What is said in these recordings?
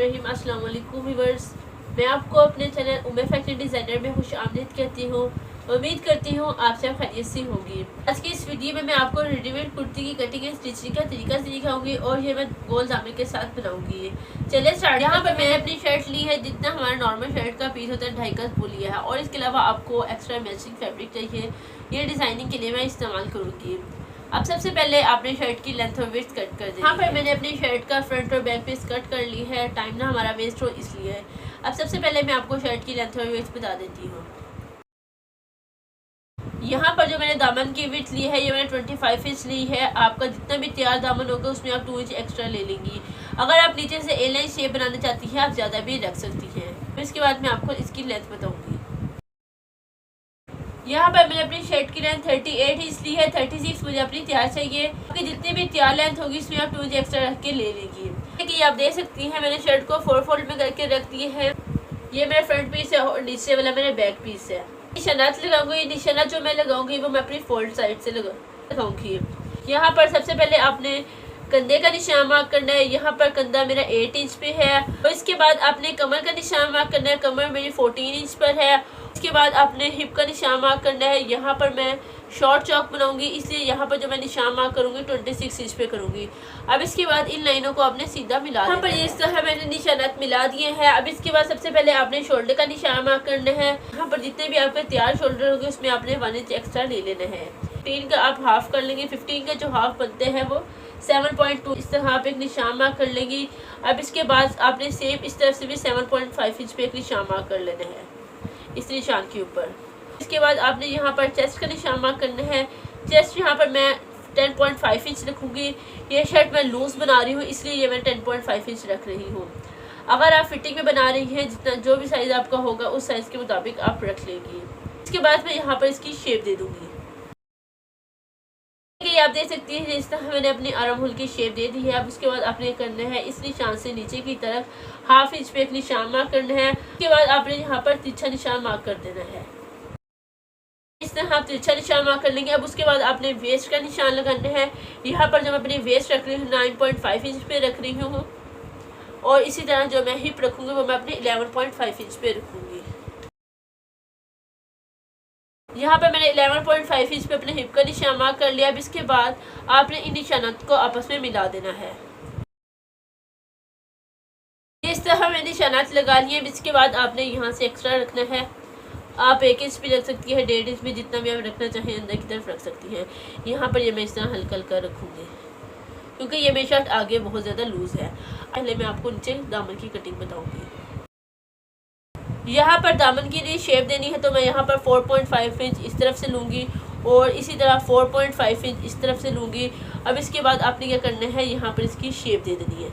बिस्मिल्लाहिर्रहमानिर्रहीम। अस्सलाम वालेकुम व्यूअर्स, मैं आपको अपने चैनल उम्मे फैशन डिज़ाइनर में खुश आमदीद कहती हूँ। उम्मीद करती हूँ आप सब खैरियत से होंगी। आज की इस वीडियो में मैं आपको रेडीमेड कुर्ती की कटिंग एंड स्टिचिंग का तरीका सिखाऊंगी और ये मैं गोल दामन के साथ बनाऊंगी। चलिए स्टार्ट। यहाँ पर मैंने अपनी शर्ट ली है, जितना हमारा नॉर्मल शर्ट का पीस होता है 2.5 गज वो लिया है, और इसके अलावा आपको एक्स्ट्रा मैचिंग फैब्रिक चाहिए। ये डिज़ाइनिंग के लिए मैं इस्तेमाल करूँगी। अब सबसे पहले आपने शर्ट की लेंथ और विड्थ कट कर दी। यहाँ पर मैंने अपनी शर्ट का फ्रंट और बैक पीस कट कर ली है, टाइम ना हमारा वेस्ट हो इसलिए। अब सबसे पहले मैं आपको शर्ट की लेंथ और विड्थ बता देती हूँ। यहाँ पर जो मैंने दामन की विड्थ ली है ये मैंने 25 इंच ली है। आपका जितना भी तैयार दामन होगा उसमें आप 2 इंच एक्स्ट्रा ले लेंगी। अगर आप नीचे से ए लाइन शेप बनाना चाहती हैं आप ज़्यादा भी रख सकती हैं। फिर इसके बाद मैं आपको इसकी लेंथ बताऊँगी। यहाँ पर मैंने अपनी शर्ट की लेंथ 38 इंच ली है। 36 मुझे अपनी तैयार चाहिए। आपकी जितनी भी तैयार लेंथ होगी इसमें आप 2 इंच एक्स्ट्रा रख के ले लेंगी। देखिए आप देख सकती हैं मैंने शर्ट को 4 फोल्ड में करके रख दिए है। ये मेरा फ्रंट पीस है और नीचे वाला मेरा बैक पीस है। निशानात लगाऊंगी, निशाना जो मैं लगाऊंगी वो मैं अपनी फोल्ड साइड से लगाऊंगी। यहाँ पर सबसे पहले आपने कंधे का निशान मार्क करना है। यहाँ पर कंधा मेरा 8 इंच पे है। और इसके बाद आपने कमर का निशान मार्क करना है। कमर मेरी 14 इंच पर है। इसके बाद आपने हिप का निशान मार्क करना है। यहाँ पर मैं शॉर्ट चौक बनाऊंगी, इसलिए यहाँ पर जो मैं निशान मार्क करूँगी 26 इंच पे करूँगी। अब इसके बाद इन लाइनों को आपने सीधा मिला देना है। यहाँ पर इस तरह मैंने निशानात मिला दिए हैं। अब इसके बाद सबसे पहले आपने शोल्डर का निशान मार्क करना है। यहाँ पर जितने भी आपके तैयार शोल्डर होंगे उसमें आपने 1 इंच एक्स्ट्रा ले लेना है। 15 का आप हाफ कर लेंगे। 15 का जो हाफ बनते हैं वो 7.2 इस तरह आप एक निशान मार्क कर लेंगी। अब इसके बाद आपने सेम इस तरफ से भी 7.5 इंच पे एक निशान मार्क कर लेना है इस निशान के ऊपर। इसके बाद आपने यहाँ पर चेस्ट का निशान मार्क करना है। चेस्ट यहाँ पर मैं 10.5 इंच रखूँगी। ये शर्ट मैं लूज बना रही हूँ इसलिए ये मैं 10.5 इंच रख रही हूँ। अगर आप फिटिंग में बना रही हैं जितना जो भी साइज़ आपका होगा उस साइज़ के मुताबिक आप रख लेंगी। इसके बाद मैं यहाँ पर इसकी शेप दे दूँगी। ये आप देख सकती हैं इस तरह मैंने अपनी आर्म होल की शेप दे दी है। अब उसके बाद आपने करना है इस निशान से नीचे की तरफ हाफ इंच पे एक निशान मार्क करना है। उसके बाद आपने यहाँ पर तिरछा निशान मार्क कर देना है। इस तरह आप तिरछा निशान मार्क कर लेंगे। अब उसके बाद आपने वेस्ट का निशान लगाना है। यहाँ पर जो मैं अपनी वेस्ट रख रही हूँ 9.5 इंच पे रख रही हूँ, और इसी तरह जो मैं हिप रखूँगी वो मैं अपनी 11.5 इंच पे रखूँगी। यहाँ पर मैंने 11.5 इंच पे अपने हिप का निशान मार्क कर लिया। अब इसके बाद आपने इन निशानात को आपस में मिला देना है। इस तरह मैंने निशानात लगा लिए। इसके बाद आपने यहाँ से एक्स्ट्रा रखना है। आप 1 इंच भी रख सकती है, 1.5 इंच भी, जितना भी आप रखना चाहें अंदर की तरफ रख सकती हैं। यहाँ पर ये मैं इस तरह हल्का हल्का रखूँगी क्योंकि ये मेरी शर्ट आगे बहुत ज़्यादा लूज़ है। पहले मैं आपको नीचे दामन की कटिंग बताऊँगी। यहाँ पर दामन के लिए शेप देनी है तो मैं यहाँ पर 4.5 इंच इस तरफ से लूँगी और इसी तरह 4.5 इंच इस तरफ से लूँगी। अब इसके बाद आपने क्या करना है, यहाँ पर इसकी शेप दे देनी है।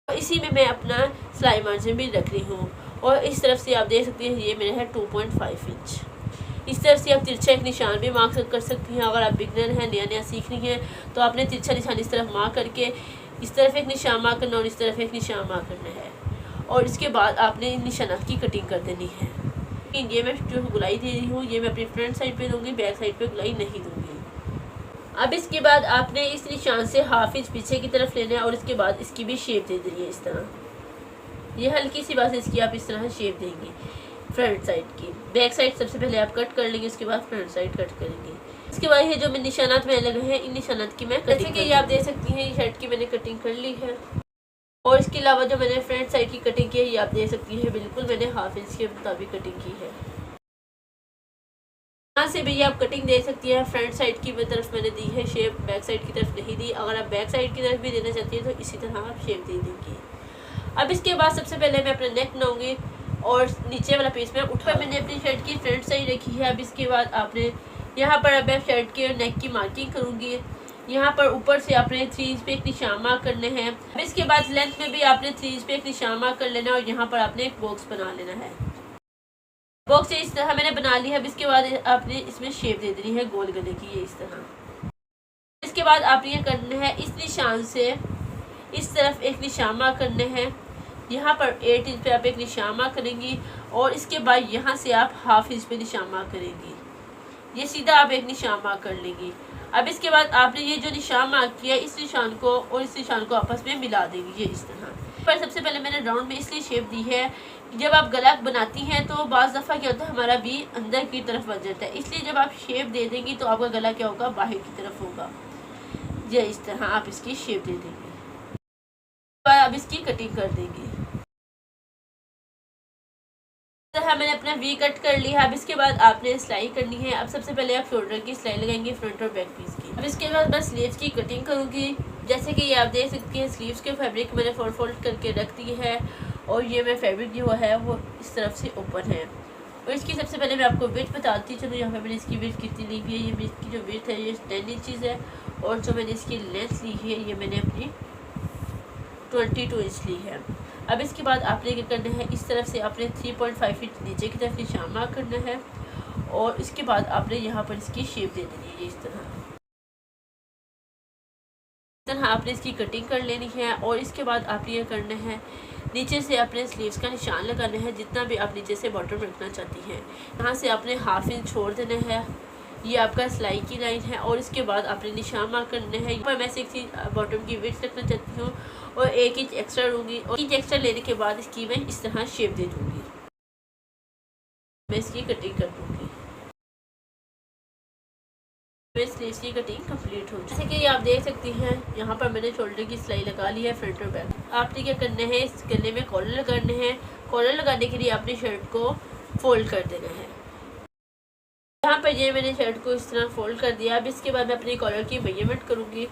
इसी में मैं अपना सिलाई मार्जिन भी रख रही हूँ, और इस तरफ से आप देख सकती हैं ये मेरा है 2.5 इंच। इस तरफ से आप तिरछा एक निशान भी मार्क कर सकती हैं। अगर आप बिगनर हैं, नया नया सीख रही हैं, तो आपने तिरछा निशान इस तरफ मार्क करके इस तरफ एक निशान मार्क करना और इस तरफ एक निशान मार्क करना है, और इसके बाद आपने इन निशानात की कटिंग कर देनी है। ये मैं जो गुलाई दे रही हूँ ये मैं अपनी फ्रंट साइड पे दूँगी, बैक साइड पे गुलाई नहीं दूँगी। अब इसके बाद आपने इस निशान से हाफ इंच पीछे की तरफ लेना है और इसके बाद इसकी भी शेप दे देनी है इस तरह। ये हल्की सी बात है, इसकी आप इस तरह शेप देंगे फ्रंट साइड की। बैक साइड सबसे पहले आप कट कर लेंगे, उसके बाद फ्रंट साइड कट करेंगे। इसके बाद ये जो मैं निशानात मैंने लगे हैं इन निशानात की मैं जैसे कि ये आप देख सकती हैं ये शर्ट की मैंने कटिंग कर ली है। और इसके अलावा जो मैंने फ्रंट साइड की कटिंग की है ये आप देख सकती हैं बिल्कुल मैंने हाफ इंच के मुताबिक कटिंग की है। यहाँ से भी आप कटिंग दे सकती हैं। फ्रंट साइड की तरफ मैंने दी है शेप, बैक साइड की तरफ नहीं दी। अगर आप बैक साइड की तरफ भी देना चाहती हैं तो इसी तरह आप शेप दे देंगी। अब इसके बाद सबसे पहले मैं अपना नेक बनाऊँगी और नीचे वाला पीस मैं उठा। मैंने अपनी शर्ट की फ्रंट साइड रखी है। अब इसके बाद आपने यहाँ पर अब मैं शर्ट के नेक की मार्किंग करूँगी। यहाँ पर ऊपर से आपने 3 इंच पे एक निशान मार्क करने हैं। अब इसके बाद लेंथ में भी आपने 3 इंच पे एक निशान मार्क कर लेना है और यहाँ पर आपने एक बॉक्स बना लेना है। बॉक्स इस तरह मैंने बना ली है। अब इसके बाद आपने इसमें शेप दे देनी है गोल गले की, ये इस तरह। इसके बाद आपने ये करना है इस निशान से इस तरफ एक निशान मार्क करने हैं। यहाँ पर 8 इंच पे आप एक निशान मार्क करेंगी और इसके बाद यहाँ से आप हाफ इंच पे निशान मार्क करेंगी। ये सीधा आप एक निशान मार्क कर लेंगी। अब इसके बाद आपने ये जो निशान मार्क किया इस निशान को और इस निशान को आपस में मिला देंगे ये इस तरह। पर सबसे पहले मैंने राउंड में इसलिए शेप दी है, जब आप गला बनाती हैं तो बाज़ दफ़ा क्या होता है हमारा भी अंदर की तरफ बन जाता है, इसलिए जब आप शेप दे देंगी तो आपका गला क्या होगा, बाहर की तरफ होगा। ये इस तरह आप इसकी शेप दे देंगे, अब इसकी कटिंग कर देंगे। मैंने अपना वी कट कर लिया। अब इसके बाद आपने सिलाई करनी है। अब सबसे पहले आप शोल्डर की सिलाई लगाएंगे फ्रंट और बैक पीस की। अब इसके बाद मैं स्लीव्स की कटिंग करूँगी। जैसे कि ये आप देख सकती हैं स्लीव्स के फैब्रिक मैंने फोल्ड करके रख दी है और ये मैं फैब्रिक जो है वो इस तरफ से ओपन है। और इसकी सबसे पहले मैं आपको विड्थ बताती चलूँ। यहाँ पे मैंने इसकी विड्थ कितनी ली हुई है, ये इसकी जो विड्थ है ये 10 इंचज़ है और जो मैंने इसकी लेंथ ली है ये मैंने अपनी 22 इंच ली है। अब इसके बाद आपने क्या करना है, इस तरफ से आपने 3.5 इंच नीचे की तरफ निशान मार्क करना है और इसके बाद आपने यहाँ पर इसकी शेप दे देनी है इस तरह आपने इसकी कटिंग कर लेनी है। और इसके बाद आपने ये करना है, नीचे से अपने स्लीव्स का निशान लगाना है जितना भी आप नीचे से बॉटम रखना चाहती हैं। यहाँ से आपने हाफ इंच छोड़ देना है, ये आपका सिलाई की लाइन है। और इसके बाद आपने निशान मार्क करना है। पर मैं 6 इंच बॉटम की विड्थ रखना चाहती हूँ और 1 इंच एक्स्ट्रा लूँगी और 1 इंच एक्स्ट्रा लेने के बाद इसकी मैं इस तरह शेप दे दूँगी। मैं इसकी कटिंग कर दूँगी। स्लीव्स की कटिंग कंप्लीट हो जैसे कि आप देख सकती हैं यहाँ पर मैंने शोल्डर की सिलाई लगा ली है फ्रंट और बैक। आपने क्या करना है, इस गले में कॉलर लगाने हैं। कॉलर लगाने के लिए आपने शर्ट को फोल्ड कर देना है। यहाँ पर ये मैंने शर्ट को इस तरह फोल्ड कर दिया। अब इसके बाद मैं अपनी कॉलर की मेजरमेंट करूँगी।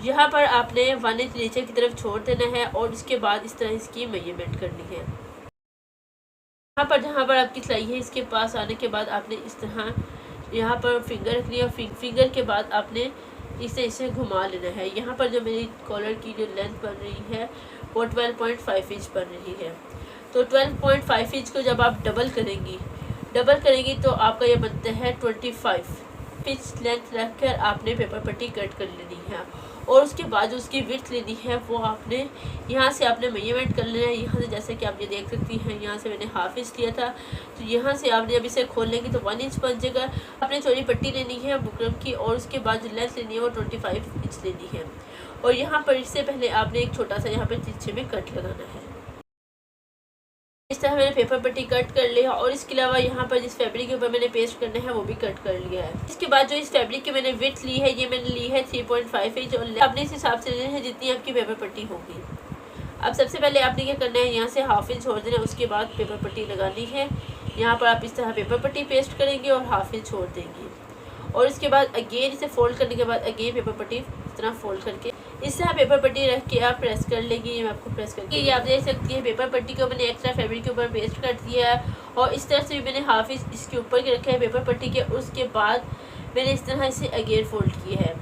यहाँ पर आपने 1 इंच नीचे की तरफ छोड़ देना है और इसके बाद इस तरह इसकी मेजरमेंट करनी है। यहाँ पर जहाँ पर आपकी सिलाई है इसके पास आने के बाद आपने इस तरह यहाँ पर फिंगर रखनी है और फिंगर के बाद आपने इसे घुमा लेना है। यहाँ पर जो मेरी कॉलर की जो लेंथ बन रही है वो 12.5 इंच बन रही है। तो 12.5 इंच को जब आप डबल करेंगी तो आपका ये बनता है 25 इंच लेंथ रखकर आपने पेपर पट्टी कट कर लेनी है। और उसके बाद जो उसकी विड्थ लेनी है वो आपने यहाँ से आपने मेजरमेंट कर लेना है। यहाँ से जैसे कि आप ये देख सकती हैं यहाँ से मैंने हाफ इंच लिया था, तो यहाँ से आपने जब इसे खोल लेंगे तो 1 इंच बन जाएगा। आपने चौड़ी पट्टी लेनी है बुकरम की और उसके बाद जो लेंथ लेनी है वो 25 इंच लेनी है। और यहाँ पर इससे पहले आपने एक छोटा सा यहाँ पर तिरछे में कट लगाना है। इस तरह मैंने पेपर पट्टी कट कर लिया और इसके अलावा यहाँ पर जिस फैब्रिक के ऊपर मैंने पेस्ट करना है वो भी कट कर लिया है। इसके बाद जो इस फैब्रिक की मैंने विड्थ ली है ये मैंने ली है 3.5 इंच और आपने इस हिसाब से लेना है जितनी आपकी पेपर पट्टी होगी। अब सबसे पहले आपने क्या करना है, यहाँ से हाफ इंच छोड़ देना, उसके बाद पेपर पट्टी लगानी है। यहाँ पर आप इस तरह पेपर पट्टी पेस्ट करेंगे और हाफ इंच छोड़ देंगे और इसके बाद अगेन इसे फोल्ड करने के बाद अगेन पेपर पट्टी इस तरह फोल्ड करके इस तरह पेपर पट्टी रख के आप प्रेस कर लेंगे। ये मैं आपको प्रेस करके ये आप देख सकती है पेपर पट्टी को मैंने एक्स्ट्रा फैब्रिक के ऊपर पेस्ट कर दिया है और इस तरह से भी मैंने हाफ इंच इसके ऊपर के रखा है पेपर पट्टी के। उसके बाद मैंने इस तरह इसे अगेन फोल्ड किया है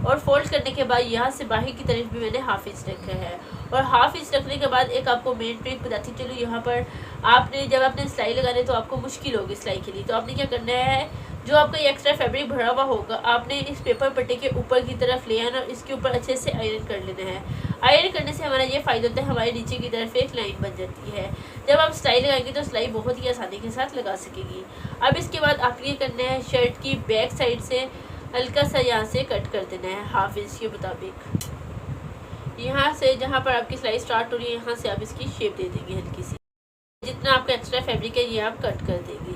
और फोल्ड करने के बाद यहाँ से बाहर की तरफ भी मैंने हाफ इंच रखा है। और हाफ इंच रखने के बाद एक आपको मेन ट्रिक बताती चलूँ, यहाँ पर आपने जब आपने सिलाई लगाने तो आपको मुश्किल होगी सिलाई के लिए, तो आपने क्या करना है, जो आपका ये एक्स्ट्रा फैब्रिक भरा हुआ होगा आपने इस पेपर पट्टी के ऊपर की तरफ ले आना और इसके ऊपर अच्छे से आयरन कर लेना है। आयरन करने से हमारा ये फ़ायदा होता है, हमारे नीचे की तरफ एक लाइन बन जाती है। जब आप सिलाई लगाएंगे तो सिलाई बहुत ही आसानी के साथ लगा सकेगी। अब इसके बाद आपने ये करना है, शर्ट की बैक साइड से हल्का सा यहाँ से कट कर देना है हाफ इंच के मुताबिक। यहाँ से जहाँ पर आपकी सिलाई स्टार्ट हो रही है यहाँ से आप इसकी शेप दे देंगे हल्की सी। जितना आपका एक्स्ट्रा फैब्रिक है ये आप कट कर देंगे।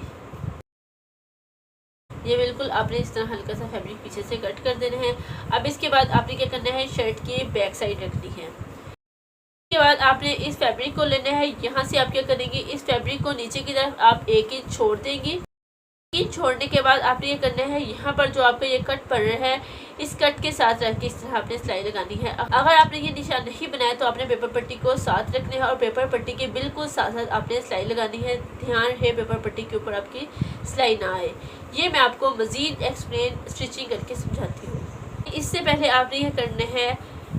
ये बिल्कुल आपने इस तरह हल्का सा फैब्रिक पीछे से कट कर देना है। अब इसके बाद आपने क्या करना है, शर्ट की बैक साइड रखनी है। इसके बाद आपने इस फैब्रिक को लेना है, यहाँ से आप क्या करेंगे, इस फैब्रिक को नीचे की तरफ आप 1 इंच छोड़ देंगे। इंच छोड़ने के बाद आपने ये करना है, यहाँ पर जो आपका ये कट पड़ रहा है इस कट के साथ रख के इस तरह आपने सिलाई लगानी है। अगर आपने ये निशान नहीं बनाया तो आपने पेपर पट्टी को साथ रखना है और पेपर पट्टी के बिल्कुल साथ साथ आपने सिलाई लगानी है। ध्यान रहे पेपर पट्टी के ऊपर आपकी सिलाई ना आए। ये मैं आपको मज़ीद एक्सप्लेन स्टिचिंग करके समझाती हूँ। इससे पहले आपने ये करना है,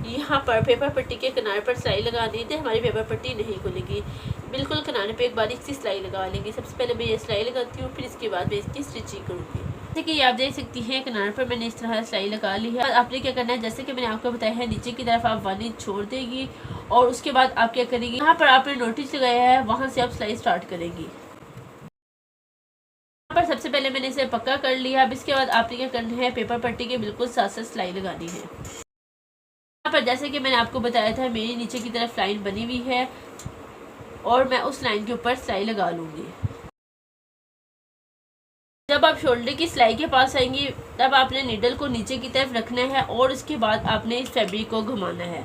यहाँ पर पेपर पट्टी के किनारे पर सिलाई लगानी है, हमारी पेपर पट्टी नहीं खुलेगी। बिल्कुल किनारे पे एक बारीक सी सिलाई लगा लेंगे। सबसे पहले मैं ये सिलाई लगाती हूँ, फिर इसके बाद मैं इसकी स्टिचिंग करूँगी। जैसे कि आप देख सकती हैं किनारे पर मैंने इस तरह सिलाई लगा ली है। आपने क्या करना है, जैसे कि मैंने आपको बताया है, नीचे की तरफ आप 1 इंच छोड़ देगी और उसके बाद आप क्या करेंगी, यहाँ पर आपने नोटिस लगाया है वहाँ से आप सिलाई स्टार्ट करेंगी। पर सबसे पहले मैंने इसे पक्का कर लिया। अब इसके बाद आपने क्या करना है, पेपर पट्टी के बिल्कुल साथ साथ सिलाई लगानी है। यहाँ पर जैसे कि मैंने आपको बताया था, मेरी नीचे की तरफ लाइन बनी हुई है और मैं उस लाइन के ऊपर सिलाई लगा लूँगी। जब आप शोल्डर की सिलाई के पास आएंगी तब आपने नीडल को नीचे की तरफ रखना है और उसके बाद आपने इस फैब्रिक को घुमाना है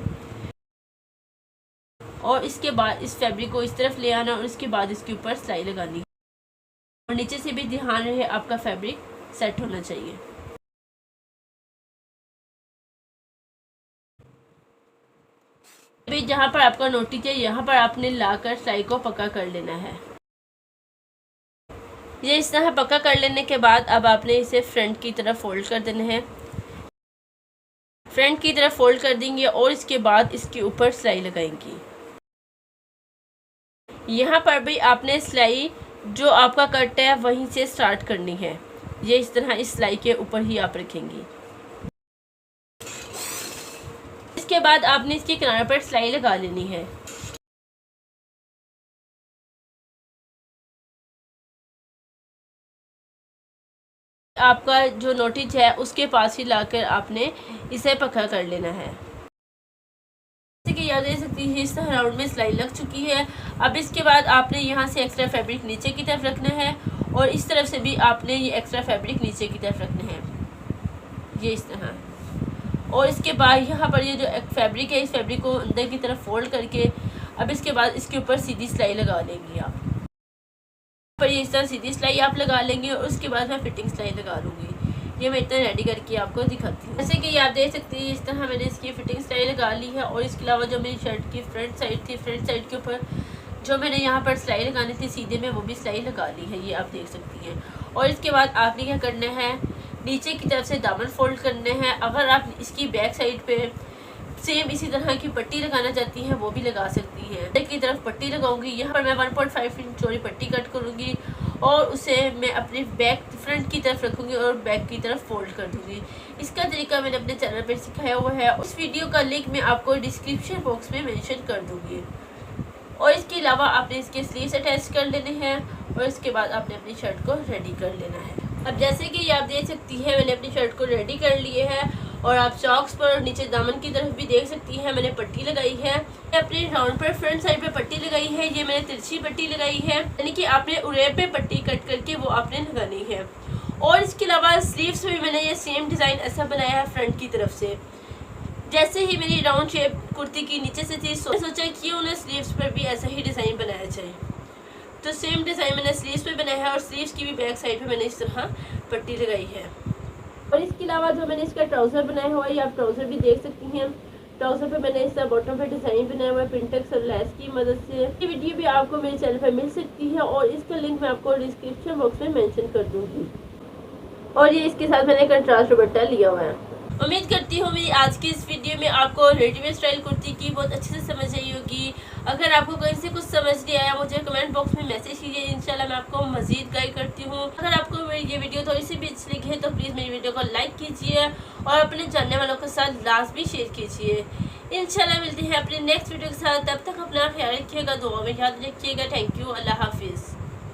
और इसके बाद इस फैब्रिक को इस तरफ ले आना और इसके बाद इसके ऊपर सिलाई लगानी है। और नीचे से भी ध्यान रहे आपका फैब्रिक सेट होना चाहिए। अभी जहाँ पर आपका नोटिस है यहाँ पर आपने लाकर सिलाई को पक्का कर लेना है। ये इस तरह पक्का कर लेने के बाद अब आपने इसे फ्रंट की तरफ फोल्ड कर देना है। फ्रंट की तरफ फोल्ड कर देंगे और इसके बाद इसके ऊपर सिलाई लगाएंगी। यहाँ पर भी आपने सिलाई जो आपका कट है वहीं से स्टार्ट करनी है। ये इस तरह इस सिलाई के ऊपर ही आप रखेंगी। इसके बाद आपने इसके किनारे पर सिलाई लगा लेनी है। आपका जो नोटिस है उसके पास ही लाकर आपने इसे पक्का कर लेना है। जैसे कि आप देख सकती हैं इस तरह राउंड में सिलाई लग चुकी है। अब इसके बाद आपने यहाँ से एक्स्ट्रा फैब्रिक नीचे की तरफ रखना है और इस तरफ से भी आपने ये एक्स्ट्रा फैब्रिक नीचे की तरफ रखना है, ये इस तरह। और इसके बाद यहाँ पर ये जो फैब्रिक है इस फैब्रिक को अंदर की तरफ फोल्ड करके अब इसके बाद इसके ऊपर सीधी सिलाई लगा लेंगी आप। पर ये इस तरह सीधी सिलाई आप लगा लेंगे और उसके बाद मैं फिटिंग सिलाई लगा लूँगी। ये मैं इतना रेडी करके आपको दिखाती हूँ। जैसे कि आप देख सकते हैं इस तरह मैंने इसकी फिटिंग सिलाई लगा ली है। और इसके अलावा जो मेरी शर्ट की फ्रंट साइड थी, फ्रंट साइड के ऊपर जो मैंने यहाँ पर सिलाई लगानी थी सीधे में, वो भी सिलाई लगा ली है, ये आप देख सकती हैं। और इसके बाद आपने क्या करना है, नीचे की तरफ से दामन फोल्ड करने हैं। अगर आप इसकी बैक साइड पे सेम इसी तरह की पट्टी लगाना चाहती हैं वो भी लगा सकती हैं। एक की तरफ पट्टी लगाऊंगी, यहाँ पर मैं 1.5 इंच चौड़ी पट्टी कट करूँगी और उसे मैं अपनी बैक फ्रंट की तरफ रखूँगी और बैक की तरफ फोल्ड कर दूँगी। इसका तरीका मैंने अपने चैनल पर सिखाया हुआ है। उस वीडियो का लिंक मैं आपको डिस्क्रिप्शन बॉक्स में मेंशन कर दूँगी। और इसके अलावा आपने इसके स्लीव्स अटैच कर लेने हैं और इसके बाद आपने अपनी शर्ट को रेडी कर लेना है। अब जैसे कि आप देख सकती हैं मैंने अपनी शर्ट को रेडी कर लिए है और आप चॉक्स पर और नीचे दामन की तरफ भी देख सकती हैं मैंने पट्टी लगाई है। अपने राउंड पर फ्रंट साइड पे पट्टी लगाई है, ये मैंने तिरछी पट्टी लगाई है, यानी कि आपने उरे पे पट्टी कट करके वो आपने लगानी है। और इसके अलावा स्लीव्स में भी मैंने ये सेम डिज़ाइन ऐसा बनाया है फ्रंट की तरफ से। जैसे ही मेरी राउंड शेप कुर्ती की नीचे से थी सोचा कि उन्हें स्लीव्स पर भी ऐसा ही डिज़ाइन बनाया जाए, तो सेम डिज़ाइन मैंने स्लीव्स पे बनाया है और स्लीव्स की भी बैक साइड पे मैंने इस तरह पट्टी लगाई है। और इसके अलावा जो मैंने इसका ट्राउज़र बनाया हुआ है आप ट्राउज़र भी देख सकती हैं। ट्राउज़र पे मैंने इस तरह बॉटम पे डिज़ाइन बनाया हुआ है पिंटेक्स और लैस की मदद से। ये वीडियो भी आपको मेरे चैनल पर मिल सकती है और इसका लिंक मैं आपको डिस्क्रिप्शन बॉक्स में मेंशन कर दूँगी। और ये इसके साथ मैंने कंट्रास्ट दुपट्टा लिया हुआ है। उम्मीद करती हूँ मेरी आज की इस वीडियो में आपको रेडीमेड स्टाइल कुर्ती की बहुत अच्छे से समझ आई होगी। अगर आपको कहीं से कुछ समझ नहीं आया मुझे कमेंट बॉक्स में मैसेज कीजिए, इंशाल्लाह मैं आपको मज़ीद गाइड करती हूँ। अगर आपको मेरी ये वीडियो थोड़ी सी भी अच्छी लगी है तो प्लीज़ मेरी वीडियो को लाइक कीजिए और अपने जानने वालों के साथ लाजमी शेयर कीजिए। इंशाल्लाह मिलते हैं अपने नेक्स्ट वीडियो के साथ, तब तक अपना ख्याल रखिएगा, दुआ में याद रखिएगा। थैंक यू, अल्लाह हाफिज़।